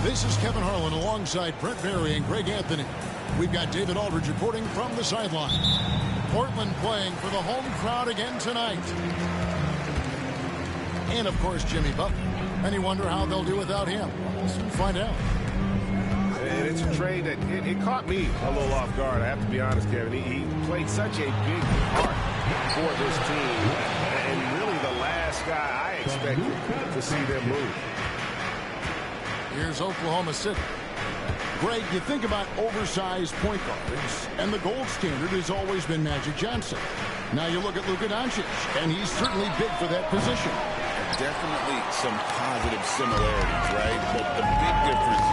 This is Kevin Harlan alongside Brent Barry and Greg Anthony. We've got David Aldridge reporting from the sideline. Portland playing for the home crowd again tonight. And, of course, Jimmy Butler. And you wonder how they'll do without him. We'll soon find out. And it's a trade that it caught me a little off guard, I have to be honest, Kevin. He played such a big part for this team. And really the last guy I expected to see them move. Here's Oklahoma City. Greg, you think about oversized point guards, and the gold standard has always been Magic Johnson. Now you look at Luka Doncic, and he's certainly big for that position. Definitely some positive similarities, right? But the big difference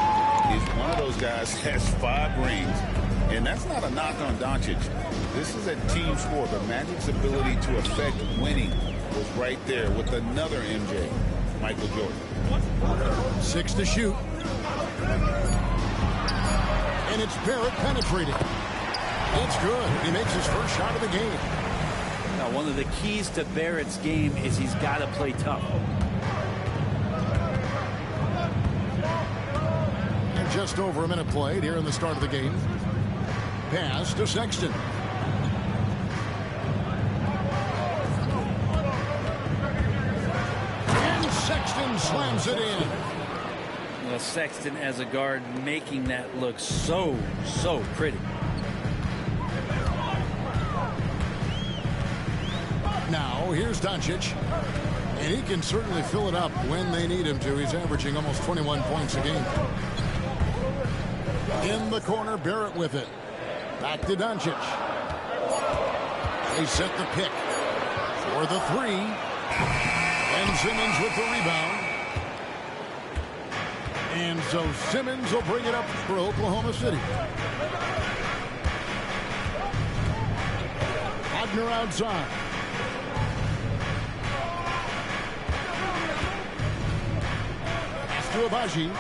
is one of those guys has 5 rings, and that's not a knock on Doncic. This is a team sport, but Magic's ability to affect winning was right there with another MJ, Michael Jordan. 6 to shoot. And it's Barrett penetrating. It's good. He makes his first shot of the game. Now, one of the keys to Barrett's game is he's got to play tough. And just over a minute played here in the start of the game. Pass to Sexton. And Sexton slams it in. Well, Sexton as a guard making that look so pretty. Now, here's Doncic. And he can certainly fill it up when they need him to. He's averaging almost 21 points a game. In the corner, Barrett with it. Back to Doncic. They set the pick for the 3. And Simmons with the rebound. And so Simmons will bring it up for Oklahoma City. Wagner outside. Pass to Abaji.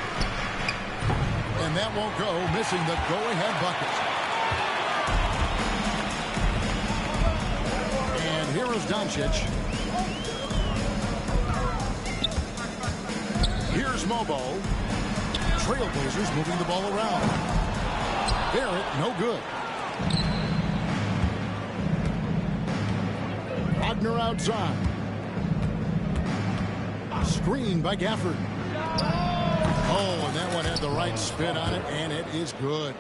And that won't go, missing the go-ahead bucket. And here is Doncic. Here's Mobo. Trailblazers moving the ball around. Barrett, no good. Wagner outside. Screen by Gafford. Oh, and that one had the right spin on it, and it is good.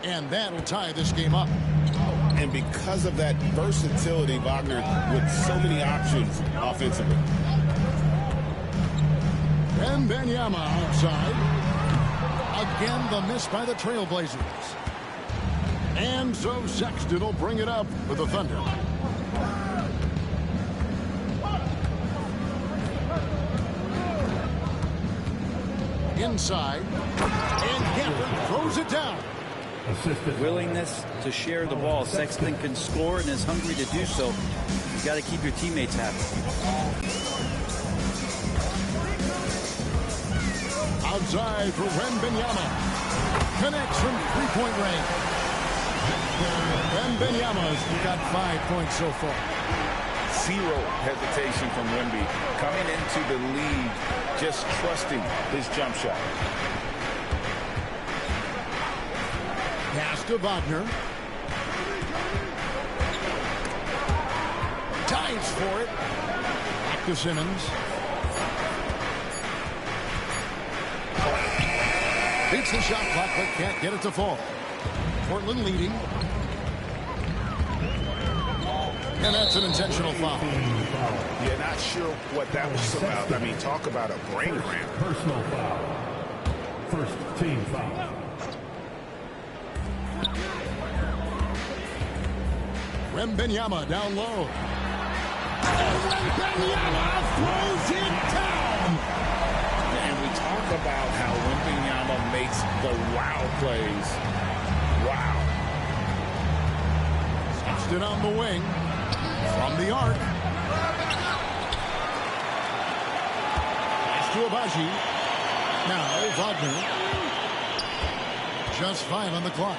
And that'll tie this game up. And because of that versatility, Wagner with so many options offensively. And Benyama outside. Again, the miss by the Trailblazers. And so Sexton will bring it up for the Thunder. Inside. And Gafford throws it down. Willingness to share the ball. Sexton can score and is hungry to do so. You've got to keep your teammates happy. Outside for Wembanyama. Connects from three-point range. Wembanyama's got 5 points so far. Zero hesitation from Wemby. Coming into the lead, just trusting his jump shot. Pass to Wagner. Dives for it. Back to Simmons. Beats the shot clock, but can't get it to fall. Portland leading. And that's an intentional foul. Yeah, not sure what that was about. I mean, talk about a brain cramp. Personal foul. First team foul. Wembanyama down low. And Wembanyama throws it down. And we talk about how Wembanyama makes the wow plays. Wow. Sexton on the wing. From the arc. Pass to Abaji. Now Wagner. Just 5 on the clock.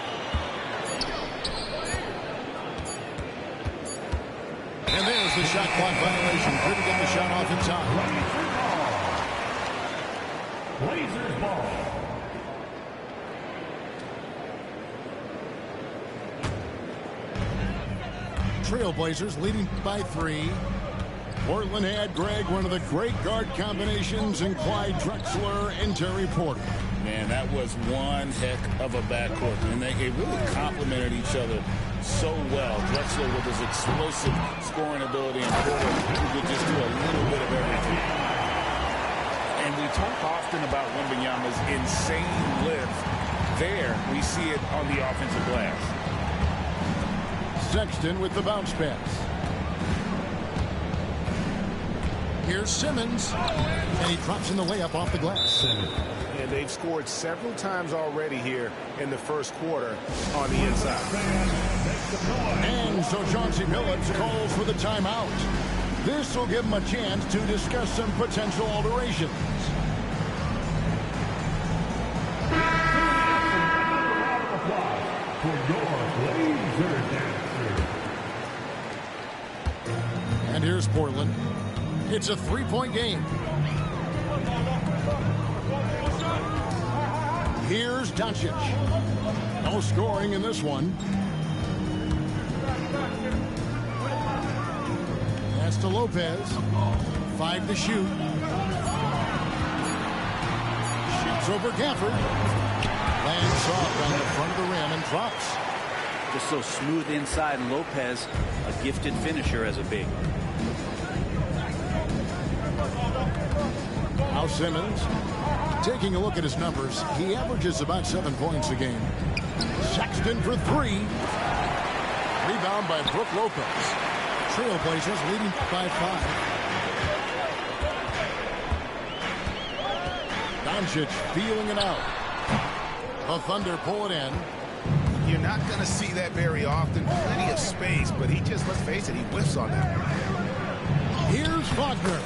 And there's the shot clock violation. Couldn't get the shot off in time. Blazers ball. Trailblazers leading by 3. Portland had, Greg, one of the great guard combinations in Clyde Drexler and Terry Porter. Man, that was one heck of a backcourt. And they really complemented each other so well. Drexler with his explosive scoring ability and Porter who could just do a little bit of everything. And we talk often about Wembanyama's insane lift. There, we see it on the offensive glass. Sexton with the bounce pass. Here's Simmons. And he drops in the layup off the glass. And they've scored several times already here in the first quarter on the inside. And so Chauncey Billups calls for the timeout. This will give him a chance to discuss some potential alterations. And here's Portland. It's a 3-point game. Here's Doncic. No scoring in this one. Pass to Lopez. 5 to shoot. Shoots over Gafford. Lands soft on the front of the rim and drops. Just so smooth inside. Lopez, a gifted finisher as a big. Now Simmons. Taking a look at his numbers, he averages about 7 points a game. Sexton for 3. Rebound by Brook Lopez. Trailblazers leading by 5. Doncic feeling it out. The Thunder pull it in. You're not going to see that very often. Plenty of space, but he just, let's face it, he whiffs on that. Here's Wagner.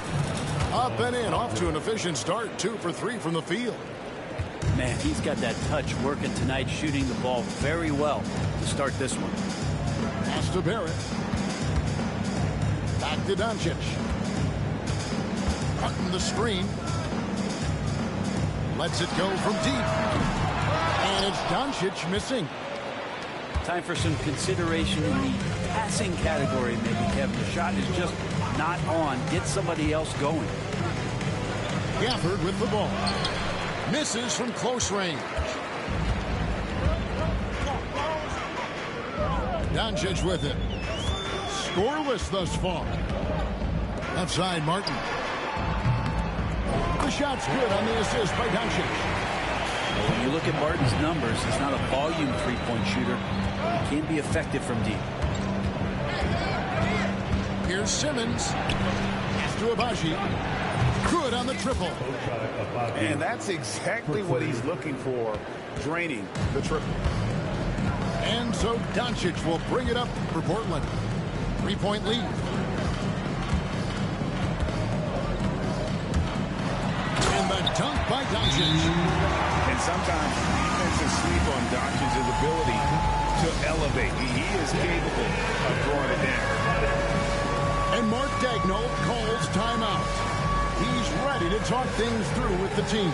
Up and in, off to an efficient start. 2 for 3 from the field. Man, he's got that touch working tonight, shooting the ball very well to start this one. Pass to Barrett. Back to Doncic. Cutting the screen. Lets it go from deep. And it's Doncic missing. Time for some consideration in the passing category, maybe, Kevin. The shot is just not on. Get somebody else going. Gafford with the ball. Misses from close range. Doncic with it. Scoreless thus far. Left side, Martin. The shot's good on the assist by Doncic. Well, when you look at Martin's numbers, he's not a volume three-point shooter. He can be effective from deep. Here's Simmons. Pass to Abaji. Good on the triple. And that's exactly what he's looking for, draining the triple. And so Doncic will bring it up for Portland. 3-point lead. And the dunk by Doncic. And sometimes defenses sleep on Doncic's ability to elevate. He is capable of throwing it down. And Mark Daigneault calls timeout. He's ready to talk things through with the team.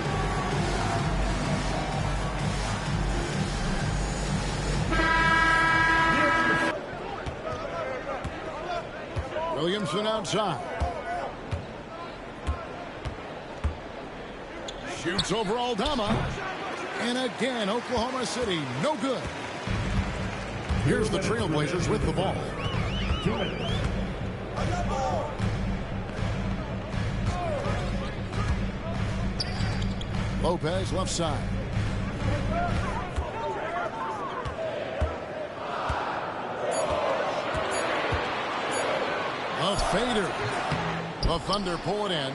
Williamson outside. Shoots over Aldama. And again, Oklahoma City, no good. Here's the Trailblazers with the ball. 2 minutes. Lopez left side. A fader. The Thunder pull it in.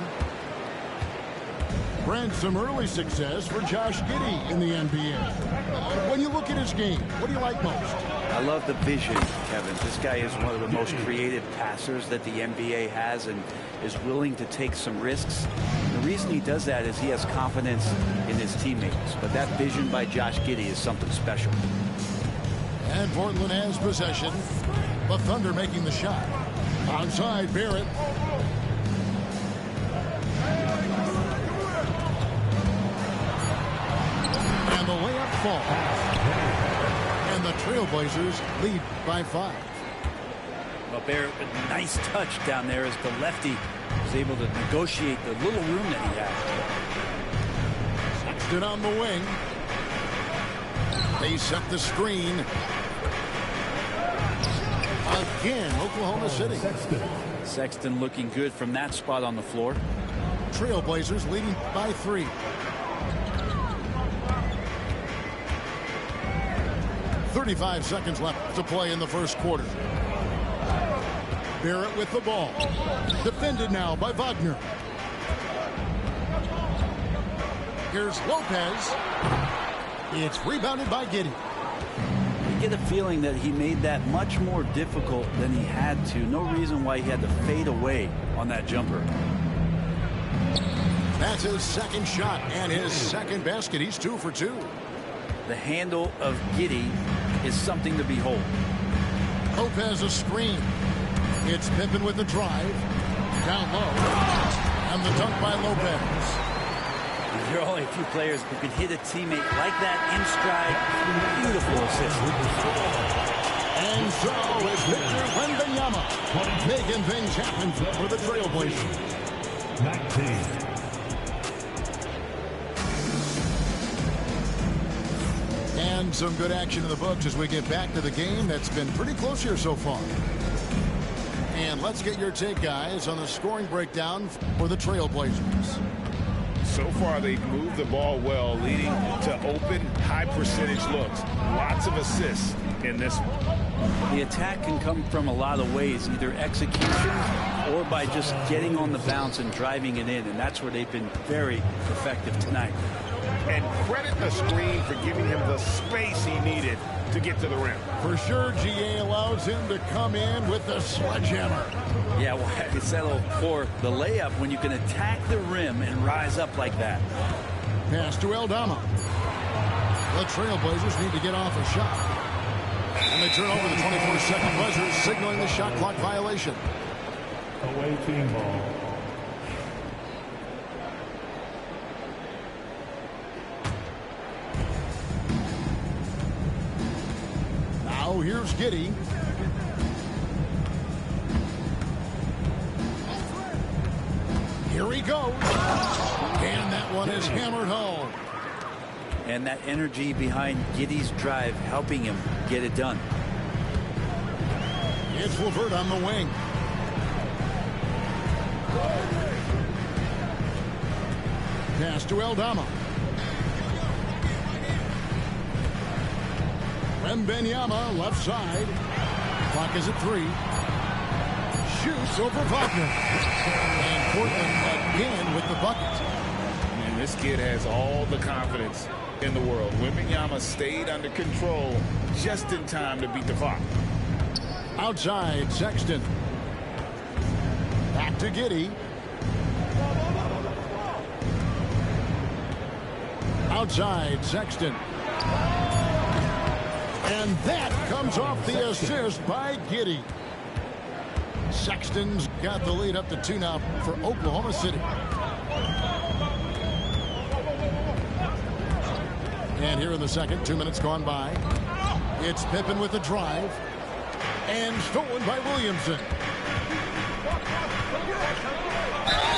Brent, some early success for Josh Giddey in the NBA. When you look at his game, what do you like most? I love the vision, Kevin. This guy is one of the most creative passers that the NBA has and is willing to take some risks. The reason he does that is he has confidence in his teammates. But that vision by Josh Giddey is something special. And Portland has possession. The Thunder making the shot. Outside, Barrett. And the layup falls. And the Trailblazers lead by 5. Well, Barrett, a nice touch down there as the lefty was able to negotiate the little room that he had. Sexton on the wing. They set the screen. Again, Oklahoma City. Sexton looking good from that spot on the floor. Trailblazers leading by 3. .35 seconds left to play in the first quarter. Barrett with the ball. Defended now by Wagner. Here's Lopez. It's rebounded by Giddey. You get a feeling that he made that much more difficult than he had to. No reason why he had to fade away on that jumper. That's his second shot and his second basket. He's 2 for 2. The handle of Giddey is something to behold. Lopez a screen. It's Pippen with the drive. Down low. And the dunk by Lopez. There are only a few players who can hit a teammate like that in stride. Beautiful assist. And so is Victor Wembanyama making things happen for the Trailblazers. 19. And some good action in the books as we get back to the game that's been pretty close here so far. And let's get your take, guys, on the scoring breakdown for the Trailblazers. So far, they've moved the ball well, leading to open, high-percentage looks. Lots of assists in this one. The attack can come from a lot of ways, either execution or by just getting on the bounce and driving it in, and that's where they've been very effective tonight. And credit the screen for giving him the space he needed to get to the rim. For sure, GA allows him to come in with the sledgehammer. Yeah, well, I settle for the layup when you can attack the rim and rise up like that. Pass to Aldama. The Trailblazers need to get off a shot. And they turn over the 24-second buzzer, signaling the shot clock violation. Away team ball. Now here's Giddey. Here he goes. And that one is hammered home. And that energy behind Giddey's drive helping him get it done. It's LeVert on the wing. Pass to Aldama. Wembanyama left side. Clock is at 3. Shoots over Wagner. And Portland again with the bucket. And this kid has all the confidence in the world. Wembanyama stayed under control just in time to beat the clock. Outside, Sexton. Back to Giddey. Outside, Sexton. And that comes off the assist by Giddey. Sexton's got the lead up to 2 now for Oklahoma City. And here in the second, 2 minutes gone by. It's Pippen with the drive. And stolen by Williamson.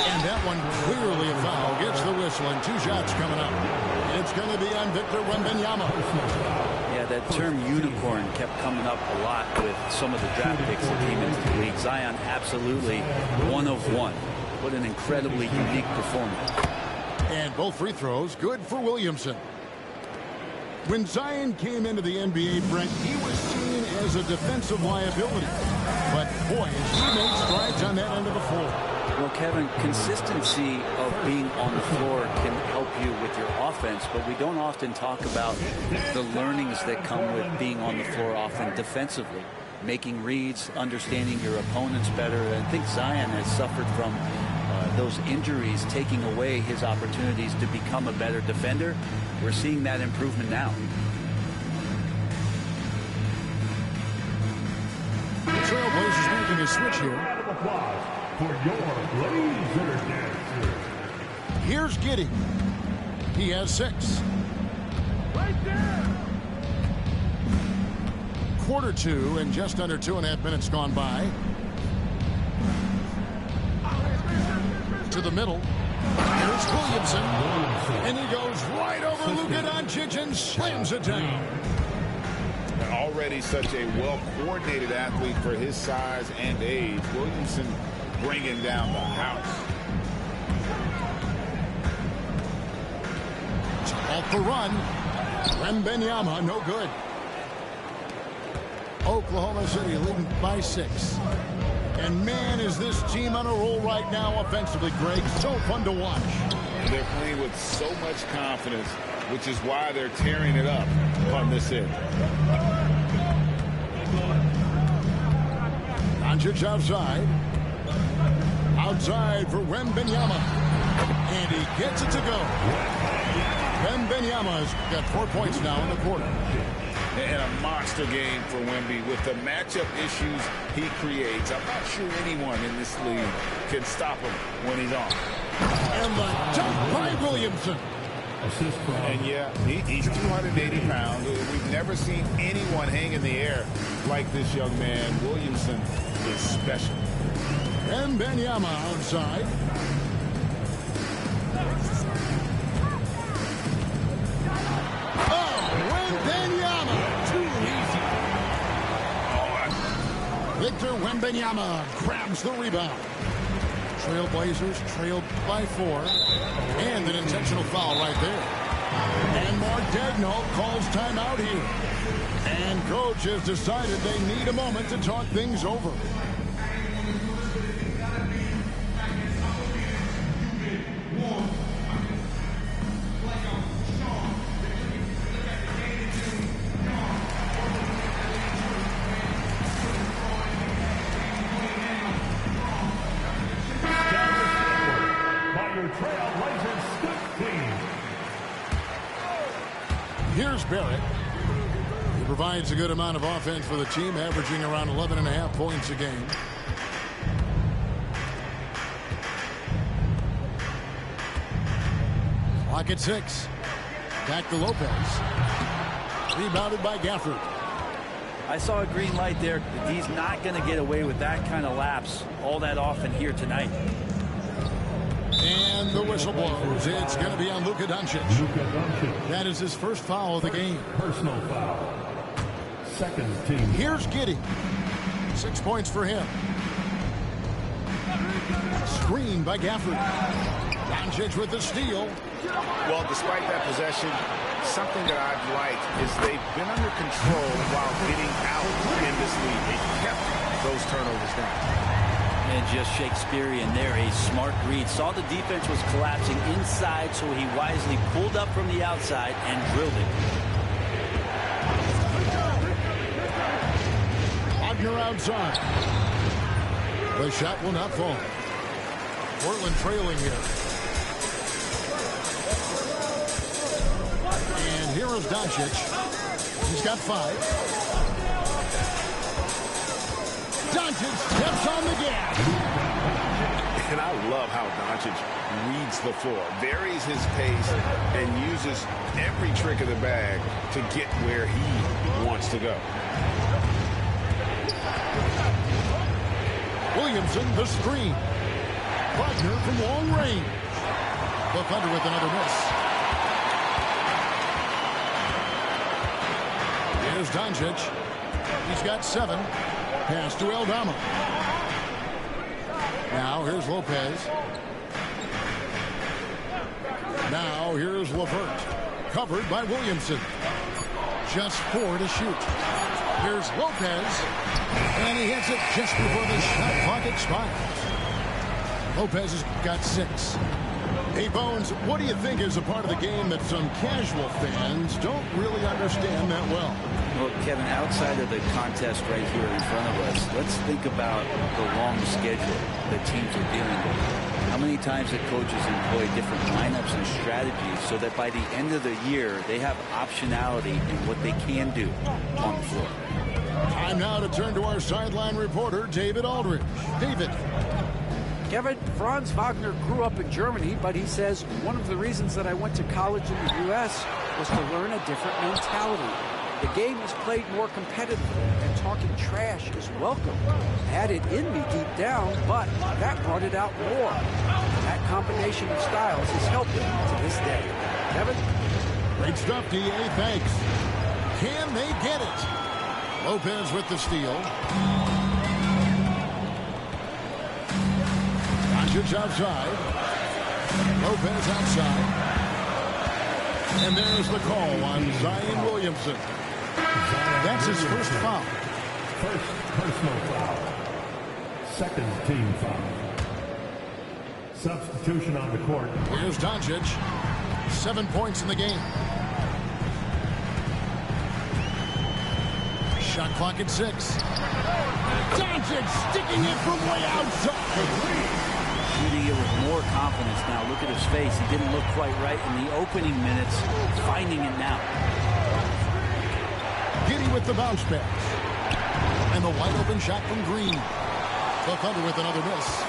And that That one clearly a foul. Gets the whistle, and 2 shots coming up. It's going to be on Victor Wembanyama. Yeah, that term unicorn kept coming up a lot with some of the draft picks that came into the league. Zion, absolutely one of one. What an incredibly unique performance. And both free throws good for Williamson. When Zion came into the NBA, Brent, he was seen as a defensive liability. But, boy, has he made strides on that end of the floor. Well, Kevin, consistency of being on the floor can help you with your offense, but we don't often talk about the learnings that come with being on the floor often defensively. Making reads, understanding your opponents better. And I think Zion has suffered from those injuries taking away his opportunities to become a better defender. We're seeing that improvement now. The Trailblazers making a switch here. For your laser dancer. Here's Giddey. He has 6. Right there. Quarter 2 and just under 2.5 minutes gone by. To the middle. Here's Williamson. And he goes right over Luka Doncic and slams it down. Already such a well-coordinated athlete for his size and age. Williamson bringing down the house. Off the run. Wembanyama, no good. Oklahoma City leading by 6. And man, is this team on a roll right now offensively, Greg. So fun to watch. They're playing with so much confidence, which is why they're tearing it up on this end. Doncic outside. Outside for Wembanyama. And he gets it to go. Wembanyama's got 4 points now in the quarter. And a monster game for Wemby with the matchup issues he creates. I'm not sure anyone in this league can stop him when he's on. And the dunk by Williamson. Assist from. And yeah, he's 280 pounds. We've never seen anyone hang in the air like this young man. Williamson is special. Wembanyama outside. Victor Wembanyama grabs the rebound. Trailblazers trailed by 4. And an intentional foul right there. And Mark Daigneault calls timeout here. And coach has decided they need a moment to talk things over. Here's Barrett. He provides a good amount of offense for the team, averaging around 11.5 points a game. Clock at 6. Back to Lopez. Rebounded by Gafford. I saw a green light there. He's not going to get away with that kind of lapse all that often here tonight. And the whistle blows. It's going to be on Luka Doncic. That is his first foul of the game. Personal foul. Second team. Here's Giddey. 6 points for him. Screen by Gafford. Doncic with the steal. Well, despite that possession, something that I've liked is they've been under control while getting out in this league. They kept those turnovers down. And just Shakespearean there, a smart read. Saw the defense was collapsing inside, so he wisely pulled up from the outside and drilled it. Wagner outside. The shot will not fall. Portland trailing here. And here is Doncic. He's got 5. Doncic steps on the gas. And I love how Doncic reads the floor, varies his pace, and uses every trick of the bag to get where he wants to go. Williamson, the screen. Wagner from long range. Look under with another miss. Here's Doncic. He's got 7. Pass to Aldama. Now here's Lopez. Now here's LeVert. Covered by Williamson. Just 4 to shoot. Here's Lopez. And he hits it just before the shot clock expires. Lopez has got 6. Hey, Bones, what do you think is a part of the game that some casual fans don't really understand that well? Well, Kevin, outside of the contest right here in front of us, let's think about the long schedule that teams are dealing with. How many times that coaches employ different lineups and strategies so that by the end of the year, they have optionality in what they can do on the floor. Time now to turn to our sideline reporter, David Aldridge. David. Kevin, Franz Wagner grew up in Germany, but he says one of the reasons that I went to college in the U.S. was to learn a different mentality. The game is played more competitively, and talking trash is welcome. I had it in me deep down, but that brought it out more. That combination of styles has helped him to this day. Kevin? Great stuff, D.A. Thanks. Can they get it? Lopez with the steal. Doncic outside. Lopez outside. And there's the call on Zion Williamson. That's his first foul. First personal foul. Second team foul. Substitution on the court. Here's Doncic. 7 points in the game. Shot clock at 6. Doncic sticking it from way outside. Shooting it with more confidence now. Look at his face. He didn't look quite right in the opening minutes. Finding it now. Giddy with the bounce pass. And the wide open shot from Green. Look under with another miss.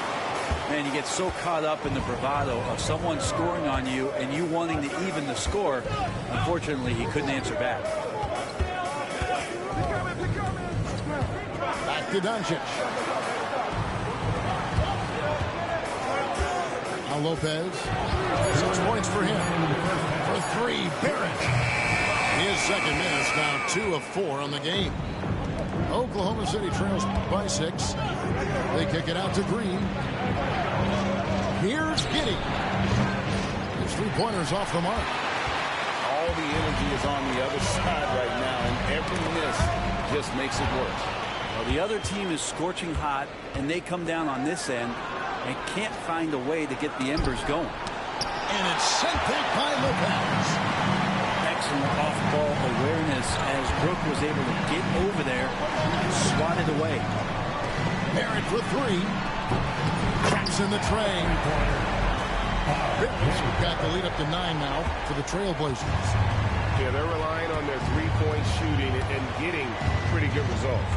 Man, you get so caught up in the bravado of someone scoring on you and you wanting to even the score. Unfortunately, he couldn't answer back. Back to Doncic. Now Lopez. 6 points for him. For 3, Barrett. His second miss, now 2 of 4 on the game. Oklahoma City trails by 6. They kick it out to Green. Here's Giddy. His 3-pointers off the mark. All the energy is on the other side right now, and every miss just makes it worse. Well, the other team is scorching hot, and they come down on this end and can't find a way to get the embers going. And it's sent back by Lopez. Excellent off-ball awareness as Brook was able to get over there and swat it away. Barrett for 3. Traps in the train. Barrett's got the lead up to 9 now for the Trailblazers. Yeah, they're relying on their three-point shooting and getting pretty good results.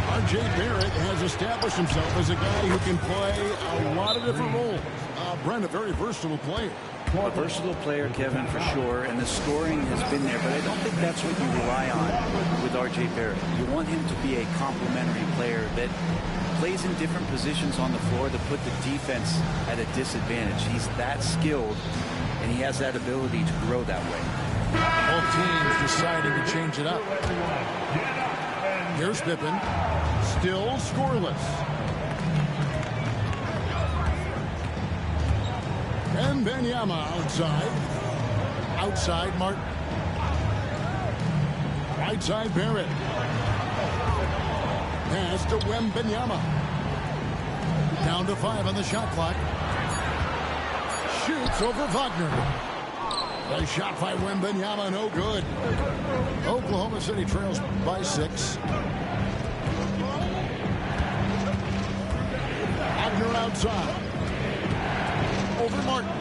R.J. Barrett has established himself as a guy who can play a lot of different roles. Brent, a very versatile player. A versatile player, Kevin, for sure, and the scoring has been there, but I don't think that's what you rely on with R.J. Barrett. You want him to be a complementary player that plays in different positions on the floor to put the defense at a disadvantage. He's that skilled, and he has that ability to grow that way. Both teams deciding to change it up. Here's Pippen. Still scoreless. And Benyama outside. Outside Martin. Right side Barrett. Pass to Wembanyama. Down to 5 on the shot clock. Shoots over Wagner. The shot by Wembanyama, no good. Oklahoma City trails by 6. Wagner outside. Over Martin.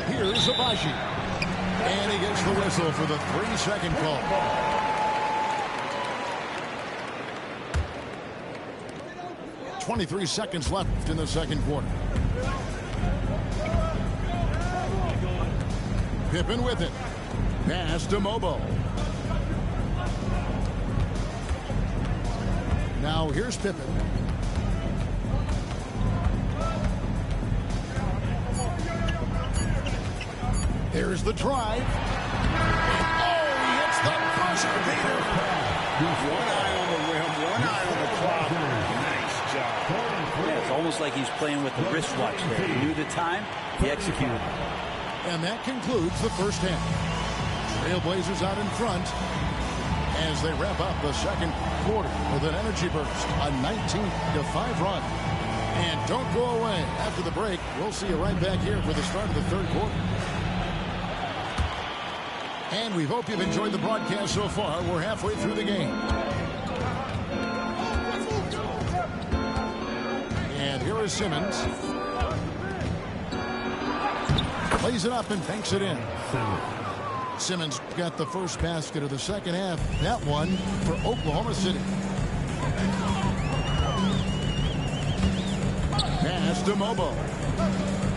Here's Abaji. And he gets the whistle for the 3-second call. .23 seconds left in the second quarter. Pippen with it. Pass to Mobo. Now here's Pippen. There's the drive. Oh, he hits the buzzer beater. One eye on the rim, one eye on the clock. Nice job. Yeah, it's almost like he's playing with the wristwatch there. He knew the time, he executed. And that concludes the first half. Trailblazers out in front as they wrap up the second quarter with an energy burst, a 19-5 run. And don't go away. After the break, we'll see you right back here for the start of the third quarter. And we hope you've enjoyed the broadcast so far. We're halfway through the game. And here is Simmons. Plays it up and banks it in. Simmons got the first basket of the second half. That one for Oklahoma City. Pass to Mobo.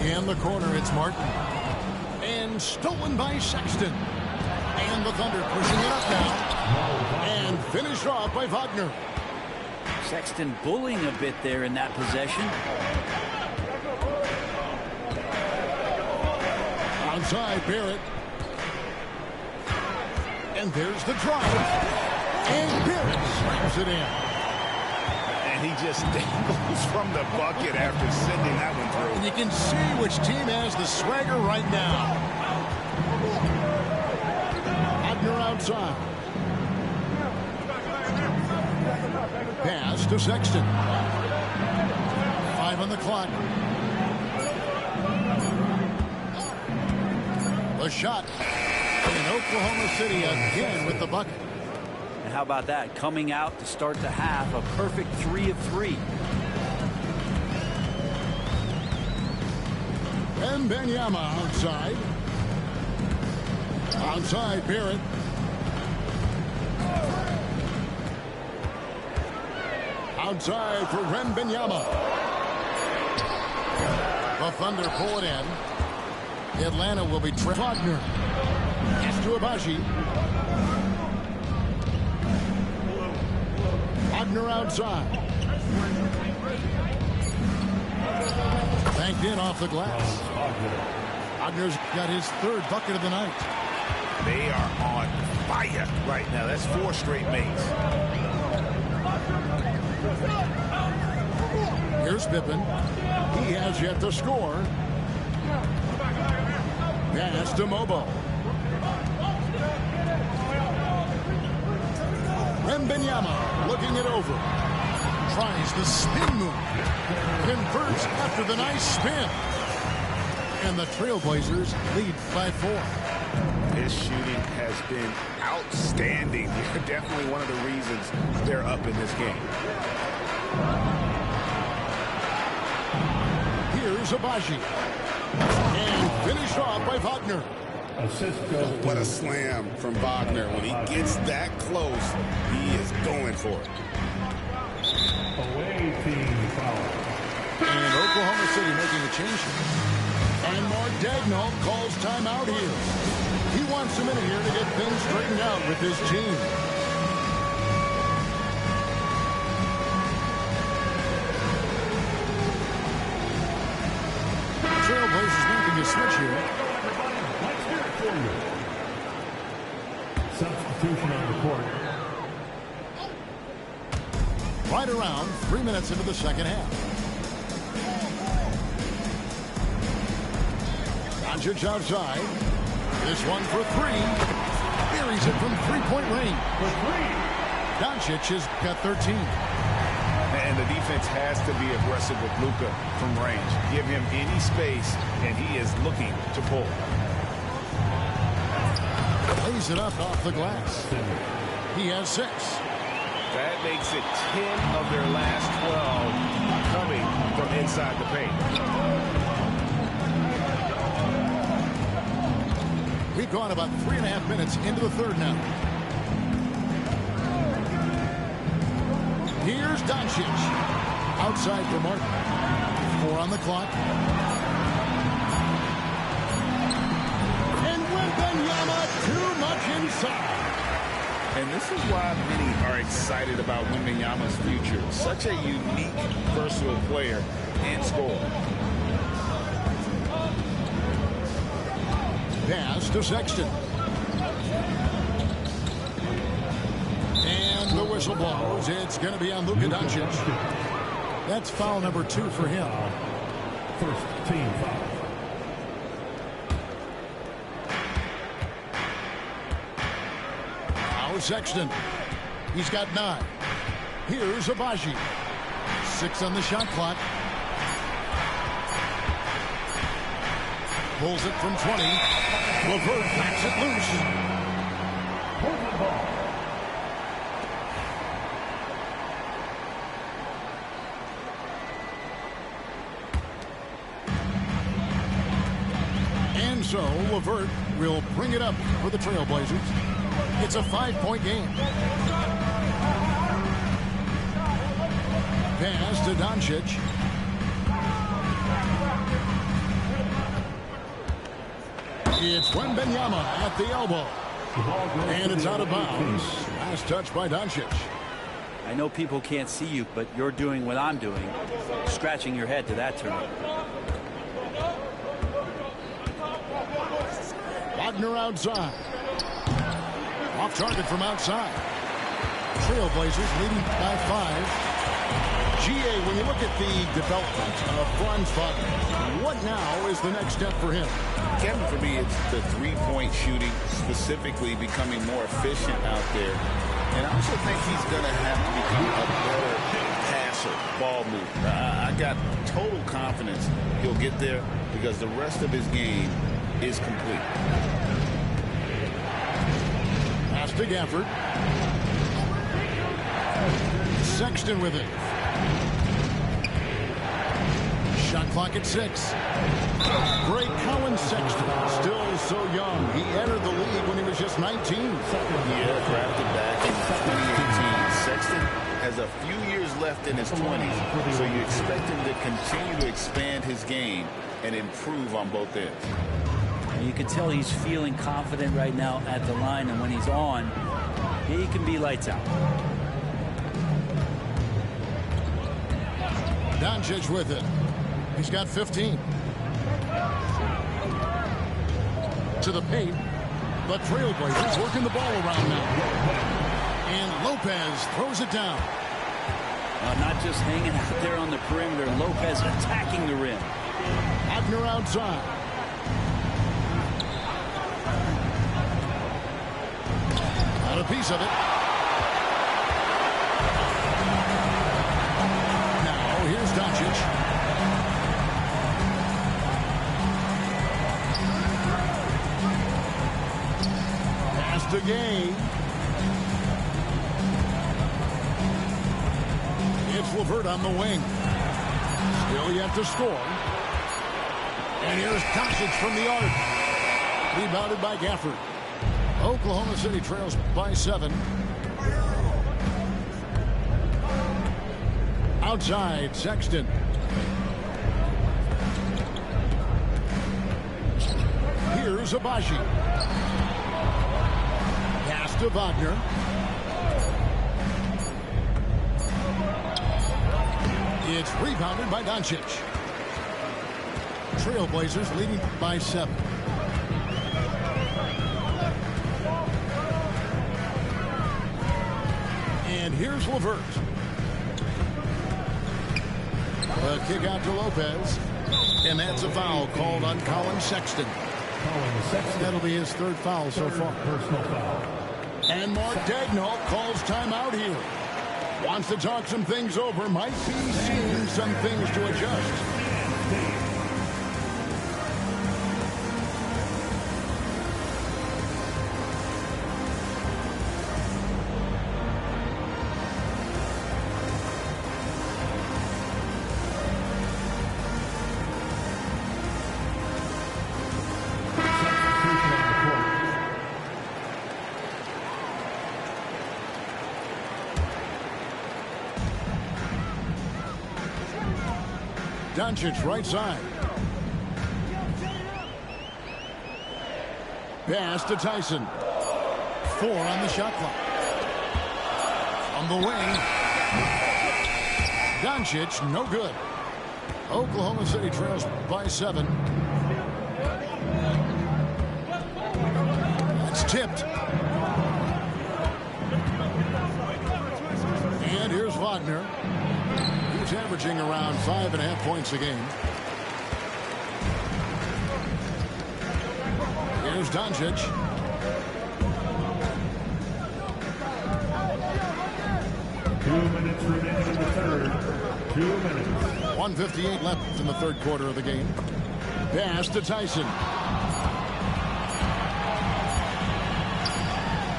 In the corner, it's Martin. And stolen by Sexton. And the Thunder pushing it up now. And finished off by Wagner. Sexton bullying a bit there in that possession. Outside, Barrett. And there's the drive. And Barrett slams it in. And he just dangles from the bucket after sending that one through. And you can see which team has the swagger right now. Wagner outside. Pass to Sexton. 5 on the clock. The shot. And Oklahoma City again with the bucket. And how about that? Coming out to start the half, a perfect 3 of 3. And Benyama outside. Outside, Barrett. Outside for Wembanyama. The Thunder pull it in. Atlanta will be Wagner. Pass to Abaji. Wagner outside. Banked in off the glass. Wagner's got his third bucket of the night. They are on fire right now. That's 4 straight makes. Here's Pippen. He has yet to score. Pass to Mobo. Wembanyama looking it over. Tries the spin move. Converts after the nice spin. And the Trailblazers lead by 4. His shooting has been outstanding. Definitely one of the reasons they're up in this game. Here's Abaji. And finished off by Wagner. What a slam from Wagner. When he gets that close, he is going for it. Away team foul. And Oklahoma City making a change. And Mark Dagnall calls timeout here. He wants a minute here to get things straightened out with his team. Trailblazers making a switch here. Substitution on the court. Right around 3 minutes into the second half. Doncic outside. This one for 3. Buries it from three-point range. For 3. Doncic has got 13. And the defense has to be aggressive with Luka from range. Give him any space, and he is looking to pull. Lays it up off the glass. He has 6. That makes it 10 of their last 12 coming from inside the paint. We've gone about 3.5 minutes into the third now. Here's Doncic. Outside for Martin. 4 on the clock. And Wembanyama too much inside. And this is why many are excited about Wembanyama's future. Such a unique, versatile player and scorer. Pass to Sexton. And the whistle blows. It's going to be on Luka Doncic. That's foul number 2 for him. First team foul. Now Sexton. He's got 9. Here's Abaji. 6 on the shot clock. Pulls it from 20. LeVert backs it loose. And so LeVert will bring it up for the Trailblazers. It's a 5-point game. Pass to Doncic. It's Wembanyama at the elbow. And it's out of bounds. Last touch by Doncic. I know people can't see you, but you're doing what I'm doing. Scratching your head to that turn. Wagner outside. Off target from outside. Trailblazers leading by 5. GA, when you look at the development of Franz Wagner, what now is the next step for him? Kevin, for me, it's the three-point shooting, specifically becoming more efficient out there. And I also think he's going to have to become a better passer, ball mover. I got total confidence he'll get there because the rest of his game is complete. Pass to Gafford. Sexton with it. Shot clock at 6. Great Colin Sexton, still so young. He entered the league when he was just 19. Yeah, drafted back in 2018. Sexton has a few years left in his 20s, so you expect him to continue to expand his game and improve on both ends. You can tell he's feeling confident right now at the line, and when he's on, he can be lights out. Doncic with it. He's got 15. To the paint. The Trailblazers working the ball around now. And Lopez throws it down. Not just hanging out there on the perimeter. Lopez attacking the rim. Wagner outside. Got a piece of it. Now here's Doncic. To gain. It's LeVert on the wing. Still yet to score. And here's Doncic from the arc. Rebounded by Gafford. Oklahoma City trails by 7. Outside, Sexton. Here's Abaji. To Wagner. It's rebounded by Doncic. Trailblazers leading by 7. And here's LeVert. A kick out to Lopez. And that's a foul called on Colin Sexton. That'll be his 3rd foul so far. Personal foul. And Mark Daigneault calls timeout here. Wants to talk some things over. Might be seeing some things to adjust. Doncic right side. Pass to Tyson. 4 on the shot clock. On the wing. Doncic, no good. Oklahoma City trails by 7. tipped. And here's Wagner. He's averaging around 5.5 points a game. Here's Doncic. Minutes remaining in the third. 2 minutes. 1:58 left in the third quarter of the game. Pass to Tyson.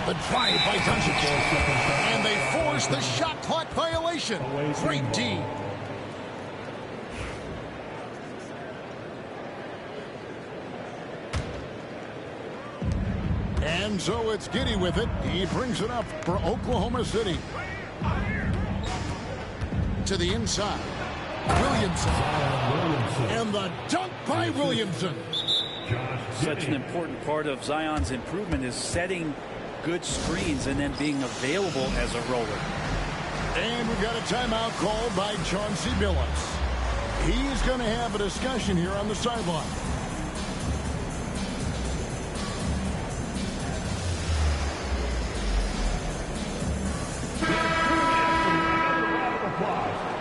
The drive by Doncic. And they force the shot clock violation. Great D. And so it's Giddey with it. He brings it up for Oklahoma City. To the inside. Williamson. And the dunk by Williamson. Such an important part of Zion's improvement is setting good screens and then being available as a roller. And we've got a timeout called by Chauncey Billups. He's going to have a discussion here on the sideline.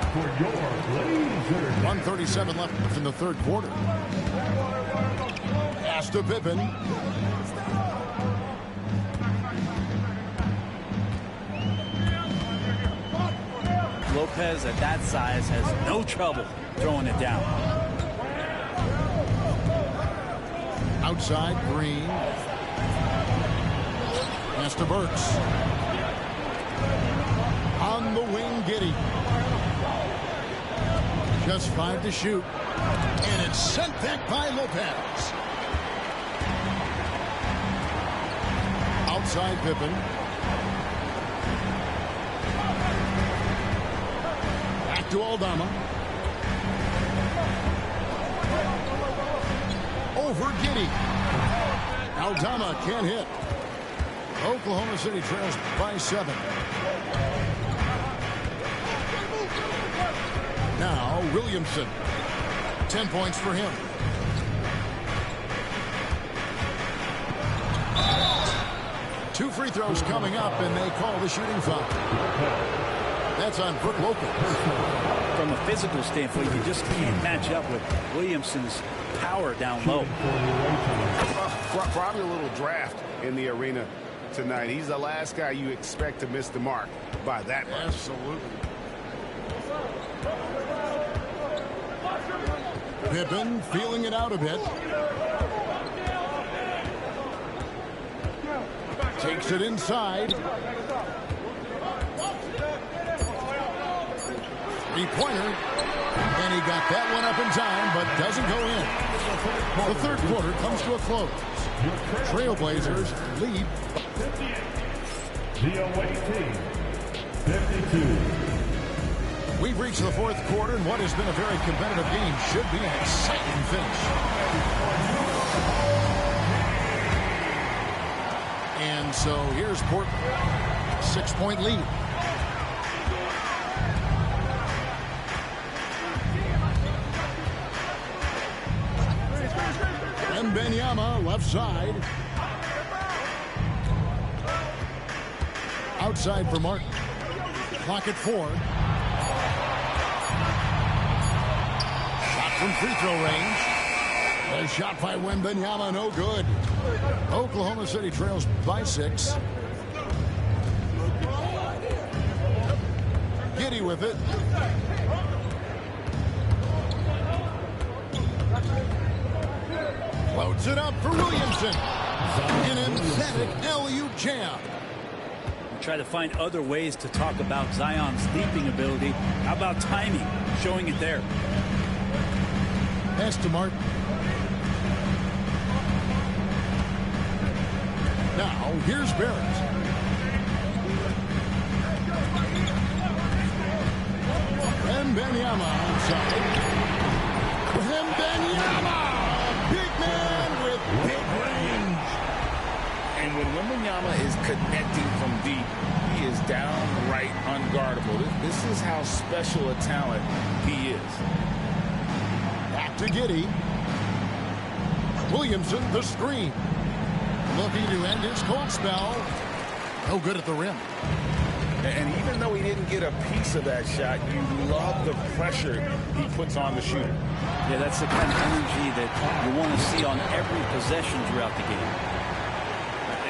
For your Blazers. 1:37 left in the third quarter. Pass to Pippen. Lopez at that size has no trouble throwing it down. Outside, Green. Pass to Burks. On the wing, Giddey. Just 5 to shoot. And it's sent back by Lopez. Outside, Pippen. Back to Aldama. Over Giddey. Aldama can't hit. Oklahoma City trails by 7. Now Williamson. 10 points for him. Two free throws coming up, and they call the shooting foul. That's on Brook Lopez. From a physical standpoint, you just can't match up with Williamson's power down low. Probably a little draft in the arena tonight. He's the last guy you expect to miss the mark by that much. Absolutely. Pippen feeling it out a bit. Takes it inside. Three-pointer. And he got that one up in time, but doesn't go in. The third quarter comes to a close. Trailblazers lead. The away team, 52. We've reached the fourth quarter, and what has been a very competitive game should be an exciting finish. And so here's Portland. 6-point lead. And Benyama left side. Outside for Martin. Clock at 4. Shot from free throw range. The shot by Wembanyama, no good. Oklahoma City trails by 6. Giddey with it. Floats it up for Williamson. An emphatic alley-oop jam. Try to find other ways to talk about Zion's leaping ability. How about timing? Showing it there. Pass to Martin. Now, here's Barrett. Wembanyama outside. Wembanyama! Big man with big range. And when Wembanyama is connecting from deep, he is downright unguardable. This is how special a talent he is. Back to Giddey. Williamson, the screen. Looking to end his cold spell. No good at the rim. And even though he didn't get a piece of that shot, you love the pressure he puts on the shooter. Yeah, that's the kind of energy that you want to see on every possession throughout the game.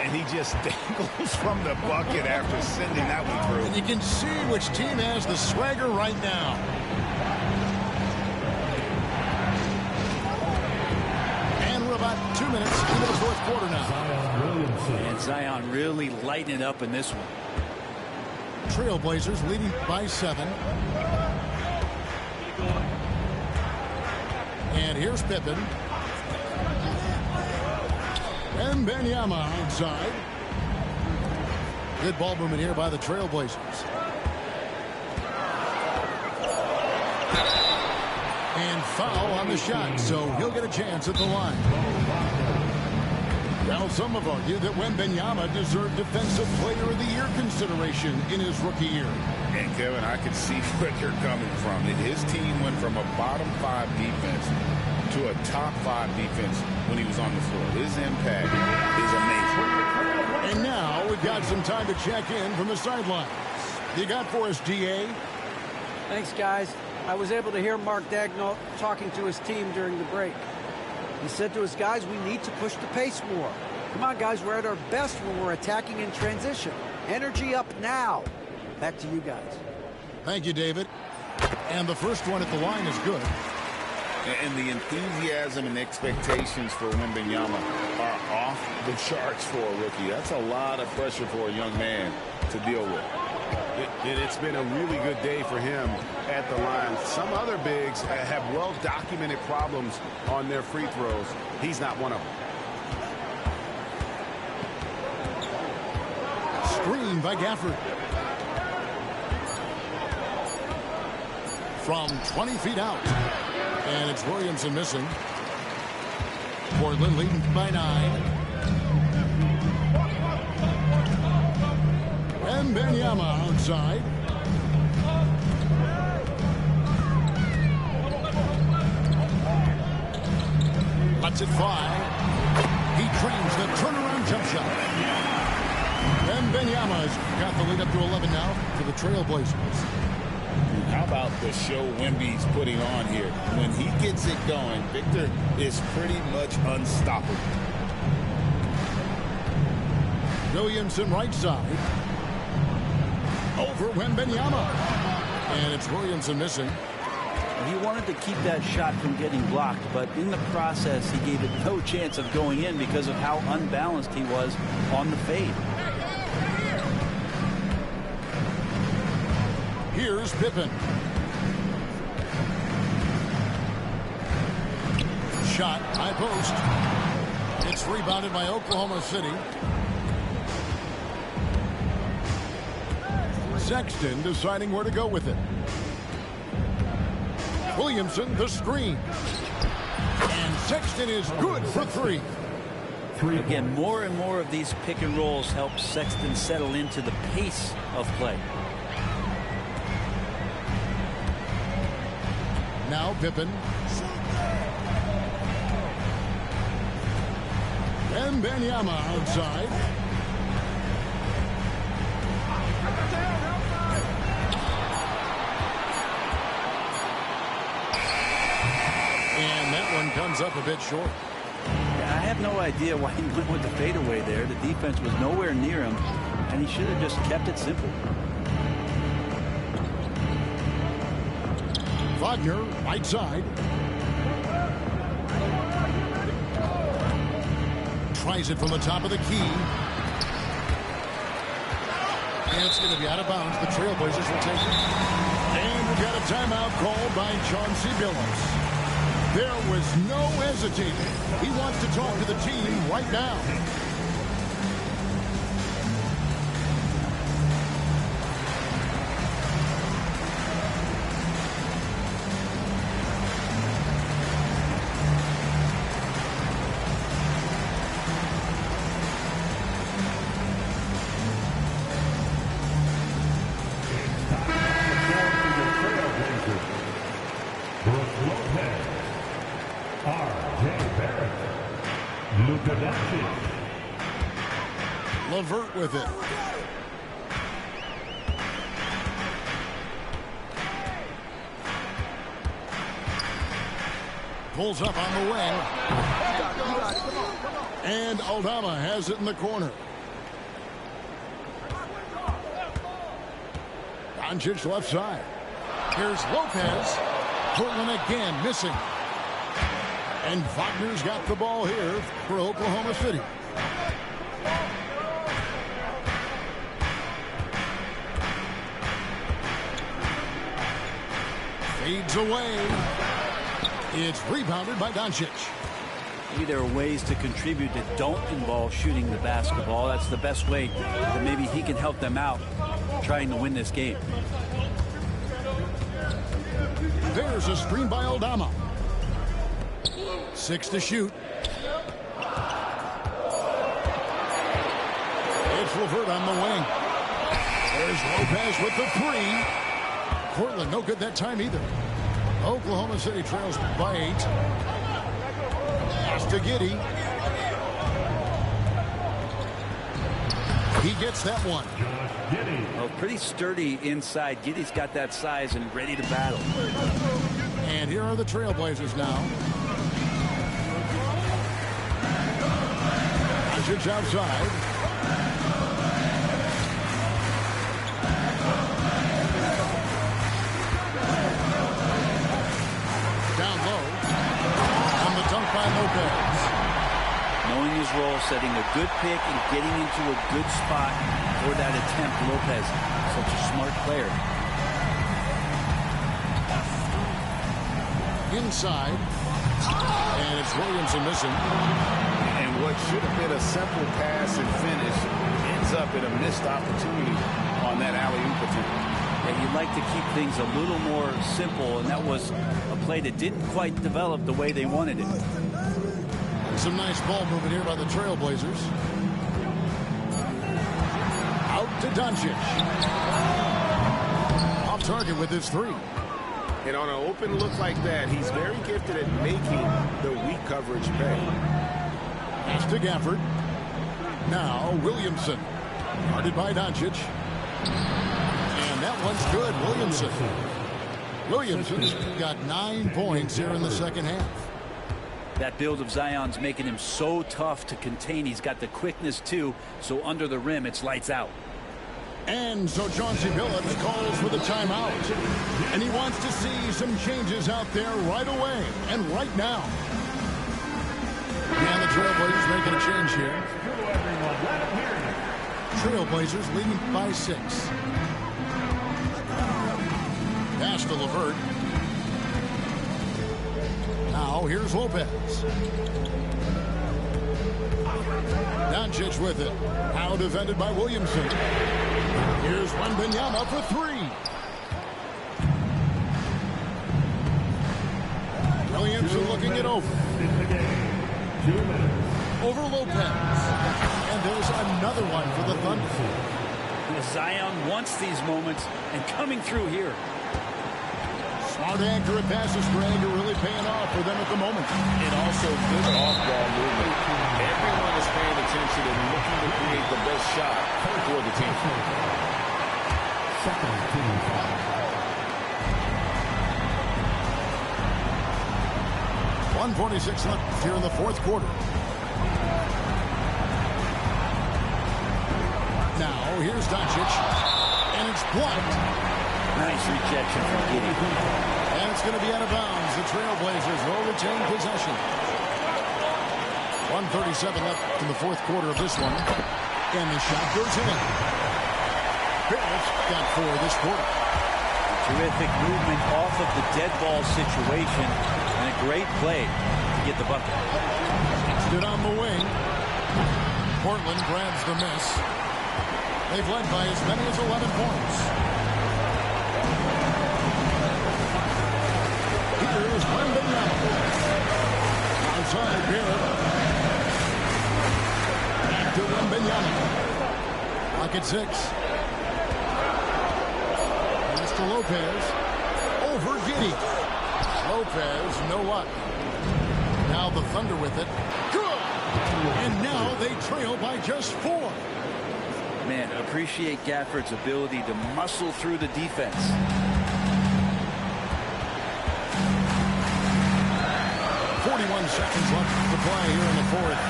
And he just dangles from the bucket after sending that one through. And you can see which team has the swagger right now. And we're about 2 minutes into the fourth quarter now. And Zion really lighting it up in this one. Trailblazers leading by 7. And here's Pippen. And Benyama outside. Good ball movement here by the Trailblazers. And foul on the shot, so he'll get a chance at the line. Now, some have argued that Wembanyama deserved Defensive Player of the Year consideration in his rookie year. And, Kevin, I can see where you're coming from. His team went from a bottom 5 defense to a top 5 defense when he was on the floor. His impact is amazing. And now we've got some time to check in from the sidelines. You got for us, DA? Thanks, guys. I was able to hear Mark Daigneault talking to his team during the break. He said to his guys, we need to push the pace more. Come on, guys, we're at our best when we're attacking in transition. Energy up now. Back to you guys. Thank you, David. And the first one at the line is good. And the enthusiasm and expectations for Wembanyama are off the charts for a rookie. That's a lot of pressure for a young man to deal with. It's been a really good day for him at the line. Some other bigs have well-documented problems on their free throws. He's not one of them. Screen by Gafford. From 20 feet out. And it's Williamson missing. Portland leading by 9. And Benyama outside. Lets it fly. He trains the turnaround jump shot. And Benyama's got the lead up to 11 now for the Trailblazers. How about the show Wemby's putting on here? When he gets it going, Victor is pretty much unstoppable. Williamson right side. Over Wembanyama. And it's Williamson missing. He wanted to keep that shot from getting blocked, but in the process, he gave it no chance of going in because of how unbalanced he was on the fade. Here's Pippen. Shot, high post. It's rebounded by Oklahoma City. Sexton deciding where to go with it. Williamson, the screen. And Sexton is good for 3. Again, more and more of these pick and rolls help Sexton settle into the pace of play. Now Pippen. And Benyama outside. And that one comes up a bit short. I have no idea why he went with the fadeaway there. The defense was nowhere near him, and he should have just kept it simple. Wagner, right side. Tries it from the top of the key. And it's going to be out of bounds. The Trailblazers will take it. And we've got a timeout called by Chauncey Billups. There was no hesitating. He wants to talk to the team right now. LeVert with it. Pulls up on the wing. And Aldama has it in the corner. Doncic left side. Here's Lopez. Portland again missing. And Wagner's got the ball here for Oklahoma City. Fades away. It's rebounded by Doncic. Maybe there are ways to contribute that don't involve shooting the basketball. That's the best way that maybe he can help them out trying to win this game. There's a screen by Aldama. 6 to shoot. It's LeVert on the wing. There's Lopez with the 3. Portland no good that time either. Oklahoma City trails by 8. Pass to Giddey. He gets that one. Well, pretty sturdy inside. Giddey's got that size and ready to battle. And here are the Trailblazers now. Doncic outside. Down low. On the dunk by Lopez. Knowing his role, setting a good pick and getting into a good spot for that attempt. Lopez, such a smart player. Inside. And it's Williamson missing. And what should have been a simple pass and finish ends up in a missed opportunity on that alley-oop attempt. Yeah, you'd like to keep things a little more simple, and that was a play that didn't quite develop the way they wanted it. Some nice ball movement here by the Trailblazers. Out to Doncic. Off target with his 3. And on an open look like that, he's very gifted at making the weak coverage pay. Pass to Gafford. Now Williamson. Guarded by Doncic. And that one's good. Williamson's got 9 points here in the second half. That build of Zion's making him so tough to contain. He's got the quickness, too, so under the rim, it's lights out. And so Chauncey Billups calls for the timeout. And he wants to see some changes out there right away and right now. And the Trailblazers making a change here. Trailblazers leading by 6. Pass to LeVert. Now here's Lopez. Doncic with it. Now defended by Williamson. Here's Wembanyama for 3. Williamson looking it over. Over Lopez. And there's another one for the Thunder. Zion wants these moments and coming through here. Smart, accurate passes, Greg, are really paying off for them at the moment. And also good off-ball movement. Everyone is paying attention and looking to create the best shot for the team. Second team foul. 1:46 left here in the fourth quarter. Now here's Doncic, and it's blocked. Nice rejection from Giddey. And it's going to be out of bounds. The Trailblazers will retain possession. 1:37 left in the fourth quarter of this one. And the shot goes in. Barrett's got 4 this quarter. Terrific movement off of the dead ball situation. And a great play to get the bucket. Stood on the wing. Portland grabs the miss. They've led by as many as 11 points. Here is Wembanyama. Outside, Barrett. Back to Wembanyama. Clock at 6. Pass to Lopez. Over Giddey. Lopez, no luck. Now the Thunder with it. Good! And now they trail by just 4. Man, appreciate Gafford's ability to muscle through the defense. 41 seconds left to play here in the fourth.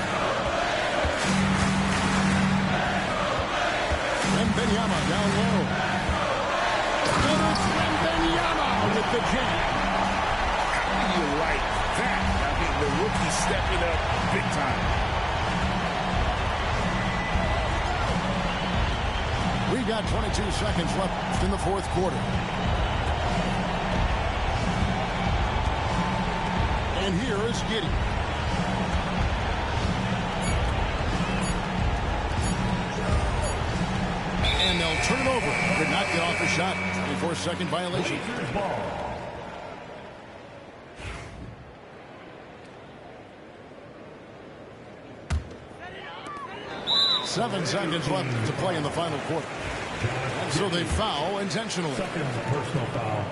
Wembanyama down low. And it's Wembanyama with the jam. How do you like that? I mean, the rookie stepping up big time. We got 22 seconds left in the fourth quarter. And here is Giddey. And they'll turn it over. Did not get off the shot. 24-second violation. 7 seconds left to play in the final quarter. And so they foul intentionally. Second personal foul.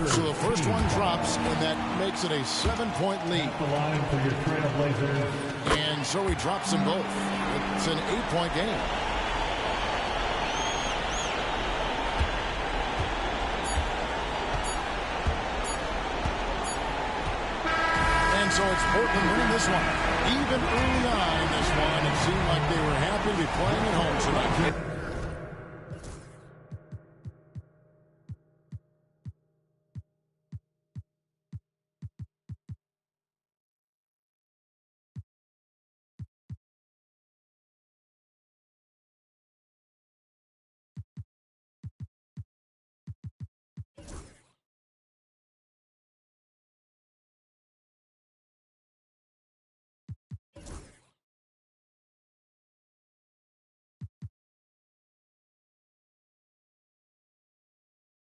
So the first one drops, and that makes it a 7-point lead. The line for your Trailblazers. And so he drops them both. It's an 8-point game. And so it's Portland winning this one. Even early on in this one, it seemed like they were happy to be playing at home tonight.